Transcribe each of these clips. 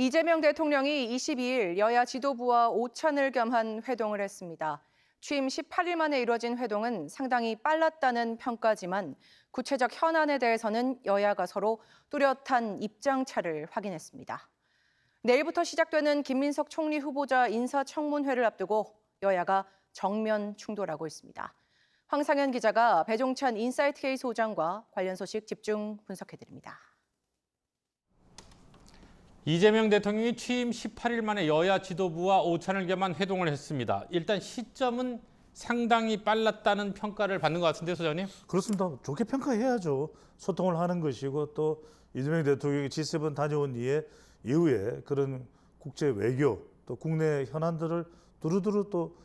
이재명 대통령이 22일 여야 지도부와 오찬을 겸한 회동을 했습니다. 취임 18일 만에 이뤄진 회동은 상당히 빨랐다는 평가지만 구체적 현안에 대해서는 여야가 서로 뚜렷한 입장차를 확인했습니다. 내일부터 시작되는 김민석 총리 후보자 인사청문회를 앞두고 여야가 정면 충돌하고 있습니다. 황상현 기자가 배종찬 인사이트K 소장과 관련 소식 집중 분석해드립니다. 이재명 대통령이 취임 18일 만에 여야 지도부와 오찬을 겸한 회동을 했습니다. 일단 시점은 상당히 빨랐다는 평가를 받는 것 같은데, 소장님? 그렇습니다. 좋게 평가해야죠. 소통을 하는 것이고 또 이재명 대통령이 G7 다녀온 이후에 그런 국제 외교 또 국내 현안들을 두루두루 또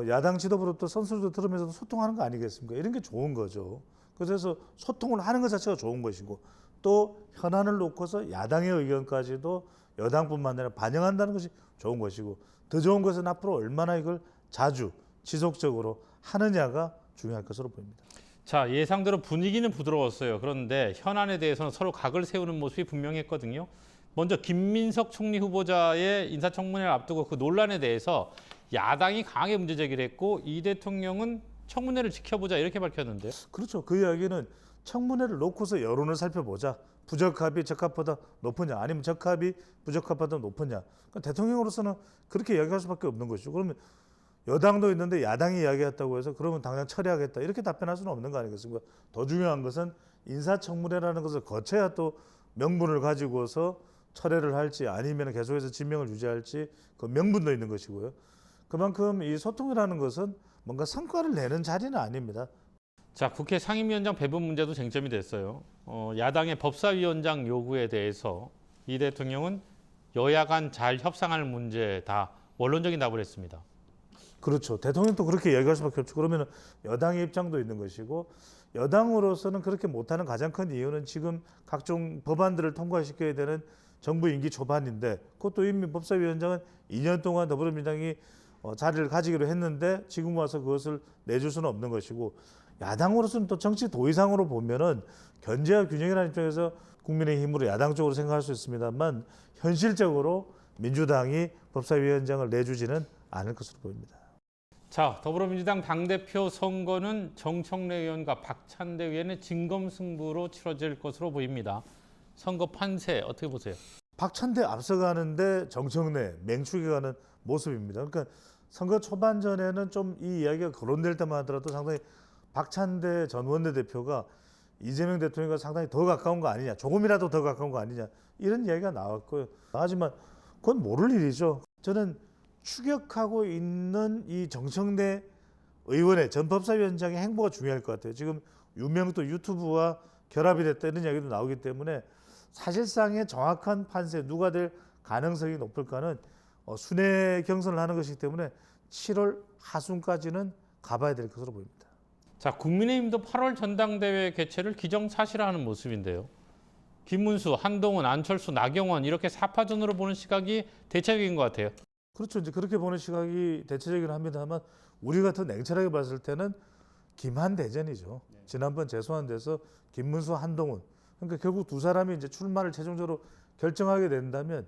야당 지도부로 또 선수들도 들으면서 소통하는 거 아니겠습니까? 이런 게 좋은 거죠. 그래서 소통을 하는 것 자체가 좋은 것이고 또 현안을 놓고서 야당의 의견까지도 여당뿐만 아니라 반영한다는 것이 좋은 것이고 더 좋은 것은 앞으로 얼마나 이걸 자주 지속적으로 하느냐가 중요할 것으로 보입니다. 자, 예상대로 분위기는 부드러웠어요. 그런데 현안에 대해서는 서로 각을 세우는 모습이 분명했거든요. 먼저 김민석 총리 후보자의 인사청문회를 앞두고 그 논란에 대해서 야당이 강하게 문제 제기를 했고 이 대통령은 청문회를 지켜보자 이렇게 밝혔는데요. 그렇죠. 그 이야기는 청문회를 놓고서 여론을 살펴보자. 부적합이 적합보다 높으냐 아니면 적합이 부적합보다 높으냐. 그러니까 대통령으로서는 그렇게 이야기할 수밖에 없는 것이죠. 그러면 여당도 있는데 야당이 이야기했다고 해서 그러면 당장 처리하겠다 이렇게 답변할 수는 없는 거 아니겠습니까? 더 중요한 것은 인사청문회라는 것을 거쳐야 또 명분을 가지고서 철회를 할지 아니면 계속해서 진명을 유지할지 그 명분도 있는 것이고요. 그만큼 이 소통이라는 것은 뭔가 성과를 내는 자리는 아닙니다. 자, 국회 상임위원장 배분 문제도 쟁점이 됐어요. 야당의 법사위원장 요구에 대해서 이 대통령은 여야 간 잘 협상할 문제다 원론적인 답을 했습니다. 그렇죠. 대통령도 그렇게 얘기할 수밖에 없죠. 그러면 여당의 입장도 있는 것이고 여당으로서는 그렇게 못하는 가장 큰 이유는 지금 각종 법안들을 통과시켜야 되는 정부 임기 초반인데 그것도 이미 법사위원장은 2년 동안 더불어민주당이 자리를 가지기로 했는데 지금 와서 그것을 내줄 수는 없는 것이고 야당으로서는 또 정치 도의상으로 보면은 견제와 균형이라는 입장에서 국민의힘으로 야당 쪽으로 생각할 수 있습니다만 현실적으로 민주당이 법사위원장을 내주지는 않을 것으로 보입니다. 자, 더불어민주당 당대표 선거는 정청래 의원과 박찬대 의원의 진검승부로 치러질 것으로 보입니다. 선거 판세 어떻게 보세요? 박찬대 앞서가는데 정청래 맹축해가는 모습입니다. 그러니까 선거 초반 전에는 좀 이 이야기가 거론될 때만 하더라도 상당히 박찬대 전 원내대표가 이재명 대통령과 상당히 더 가까운 거 아니냐, 조금이라도 더 가까운 거 아니냐 이런 이야기가 나왔고요. 하지만 그건 모를 일이죠. 저는 추격하고 있는 이 정청래 의원의 전 법사위원장의 행보가 중요할 것 같아요. 지금 유명 또 유튜브와 결합이 됐다 이런 이야기도 나오기 때문에 사실상의 정확한 판세 누가 될 가능성이 높을까는 순회 경선을 하는 것이기 때문에 7월 하순까지는 가봐야 될 것으로 보입니다. 자, 국민의힘도 8월 전당대회 개최를 기정사실화하는 모습인데요. 김문수, 한동훈, 안철수, 나경원 이렇게 사파전으로 보는 시각이 대체적인 것 같아요. 그렇죠. 이제 그렇게 보는 시각이 대체적이긴 합니다만 우리가 더 냉철하게 봤을 때는 김한 대전이죠. 지난번 재소환돼서 김문수, 한동훈 그러니까 결국 두 사람이 이제 출마를 최종적으로 결정하게 된다면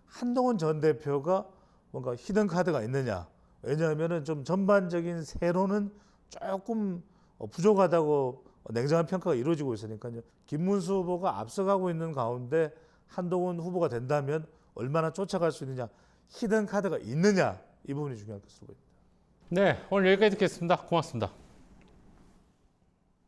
한동훈 전 대표가 뭔가 히든 카드가 있느냐. 왜냐하면은 좀 전반적인 세로는 조금 부족하다고 냉정한 평가가 이루어지고 있으니까요. 김문수 후보가 앞서가고 있는 가운데 한동훈 후보가 된다면 얼마나 쫓아갈 수 있느냐. 히든 카드가 있느냐. 이 부분이 중요할 것으로 보입니다. 네, 오늘 여기까지 듣겠습니다. 고맙습니다.